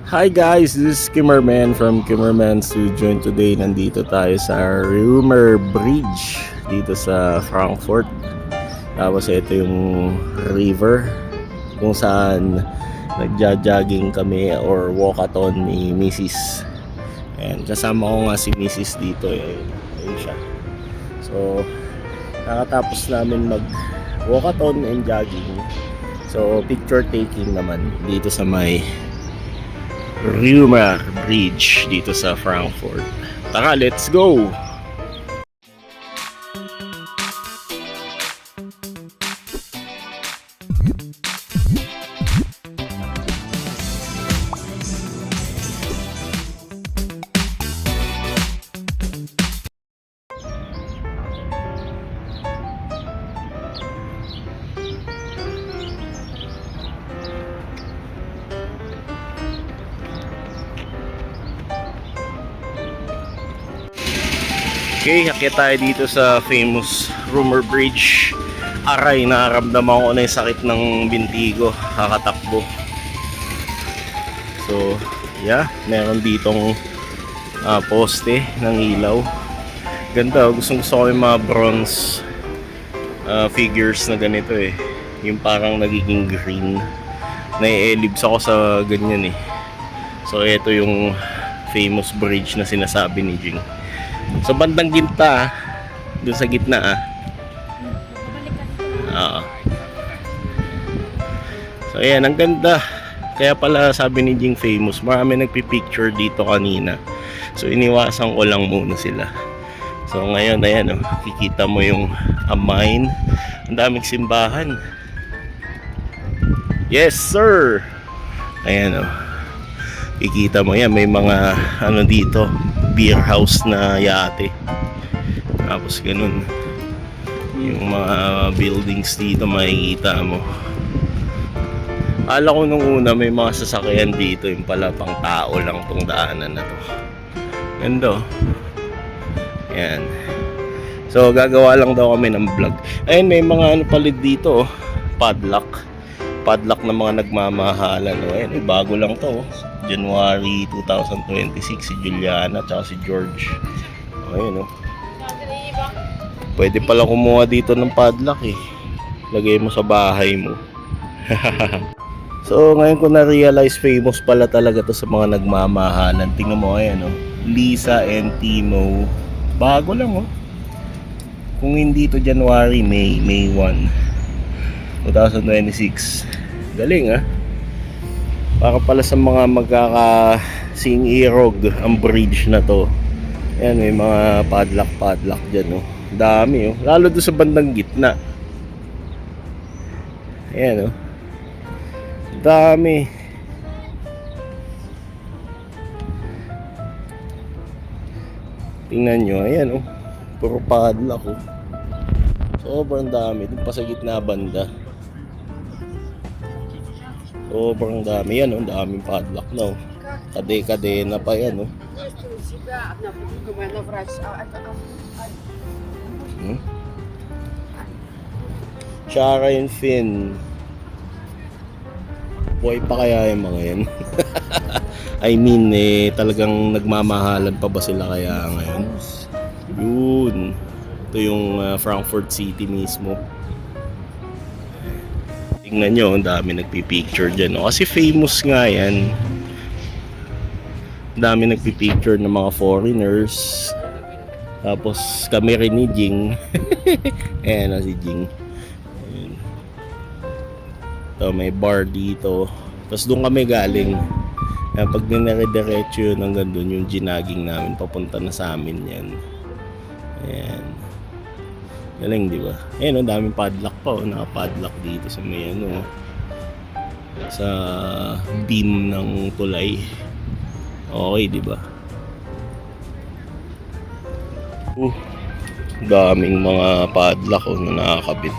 Hi guys, this is Kimmerman from Kimmerman Studio and today nandito tayo sa Römer Bridge dito sa Frankfurt. Tapos ito yung river kung saan nagja-jogging kami or walkathon ni Mrs. And kasama ko nga si Mrs. dito ayun siya. So nakatapos namin mag walkathon and jogging. So picture taking naman dito sa may Römer Bridge dito sa Frankfurt. Tara, let's go! Okay, akyat tayo dito sa famous Römer Bridge. Aray, nararamdaman ko na yung sakit ng binti ko, kakatakbo. So, yeah, meron ditong poste ng ilaw. Ganda, gusto ko yung mga bronze figures na ganito eh. Yung parang nagiging green. Nai-ellipse ako sa ganyan eh. So, ito yung famous bridge na sinasabi ni Jing. So bandang ginta, doon sa gitna Oo. So ayan, ang ganda. Kaya pala sabi ni Jing famous, marami nagpipicture dito kanina. So iniwasan ko lang muna sila. So ngayon, ayan kikita mo yung mine. Ang daming simbahan. Yes sir. Ayan kikita mo yan, may mga dito, beer house na yate. Tapos ganun yung mga buildings dito makikita mo. Akala ko nung una may mga sasakyan dito, yung pala pang tao lang tong daanan na to. Ganda. Yan. So gagawa lang daw kami ng vlog. Ayun, may mga palit dito padlock ng mga nagmamahalan. Ayun, bago lang to January 2026, si Juliana at si George. Ayun Pwede pala kumuha dito ng padlock lagay mo sa bahay mo. So ngayon ko na-realize famous pala talaga to sa mga nagmamahalan. Tingnan mo, ayan Lisa and Timo. Bago lang Kung hindi to January, May 1 2026. Galing para pala sa mga magkakasing-irog ang bridge na to. Ayan, may mga padlock dyan dami lalo doon sa bandang gitna. Ayan dami. Tingnan nyo, ayan puro padlock sobrang dami. Doon pa sa gitna banda sobrang dami yan daming padlock na kade-kadena pa yan Shara and Finn. Boy pa kaya yung mga yan? I mean talagang nagmamahalan pa ba sila kaya ngayon? Yun. Ito yung Frankfurt City mismo. Tingnan nyo, ang dami nagpipicture dyan kasi famous nga yan. Ang dami nagpipicture ng mga foreigners. Tapos kami rin ni Jing. Ayan si Jing. Ayan. Ito, may bar dito. Tapos doon kami galing. Pag dinare-diretso yun hanggang doon yung ginaging namin, papunta na sa amin yan. Ayan. Galing, di ba? Ayan daming padlock pa naka-padlock dito sa may sa beam ng tulay. Okay, di ba? Daming mga padlock na nakakabit.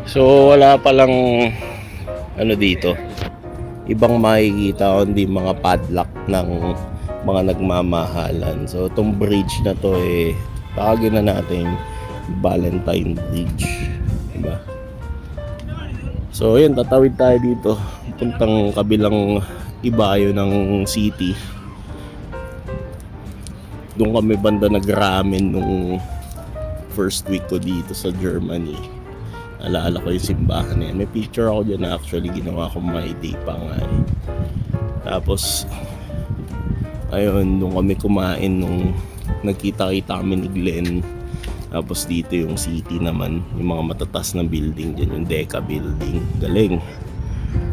So wala palang dito ibang makikita kundi mga padlock ng mga nagmamahalan. So itong bridge na to tawagin na natin Valentine Bridge, diba? So ayun, tatawid tayo dito puntang kabilang ibayo ng city. Doon kami banda nag-ramen nung first week ko dito sa Germany. Alaala ko yung simbahan na yan. May picture ako dyan na actually ginawa ko my day pa nga eh. Tapos ayun, doon kami kumain nung nagkita-kita kami ni Glenn. Tapos dito yung city naman, yung mga matatas na building dyan, yung Deca building. Galing.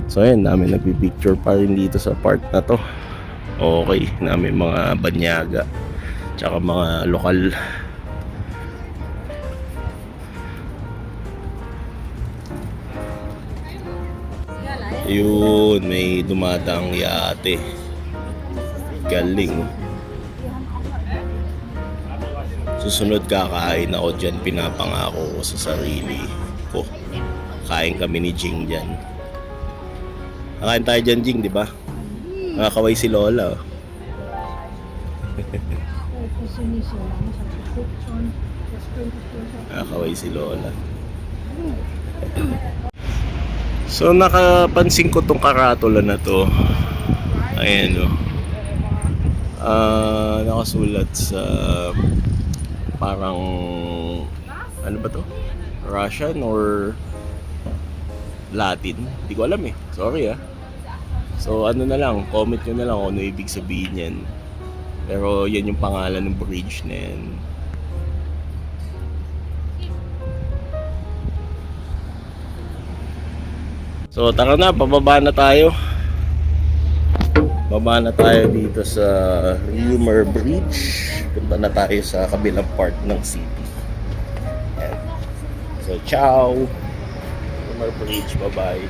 So ayun, namin nagpipicture pa rin dito sa part na to. Okay, namin mga banyaga tsaka mga lokal. Yun, may dumadaang yate. Galing. Susunod kakain ako dyan, pinapangako ko sa sarili ko. Kain kami ni Jing dyan. Nakain tayo dyan, Jing, di ba? Nakakaway si Lola. Oh. Nakakaway si Lola. So nakapansin ko tong karatula na to. Ayan o. Nakasulat sa parang ano ba to? Russian or Latin? Hindi ko alam eh. Sorry ah. So ano na lang, comment nyo na lang kung ano ibig sabihin yan. Pero yan yung pangalan ng bridge na yan. So tara na, pababa na tayo. Baba na tayo dito sa Reumer Bridge. Punta na tayo sa kabilang part ng city. Ayan. So ciao Reumer Bridge, bye bye.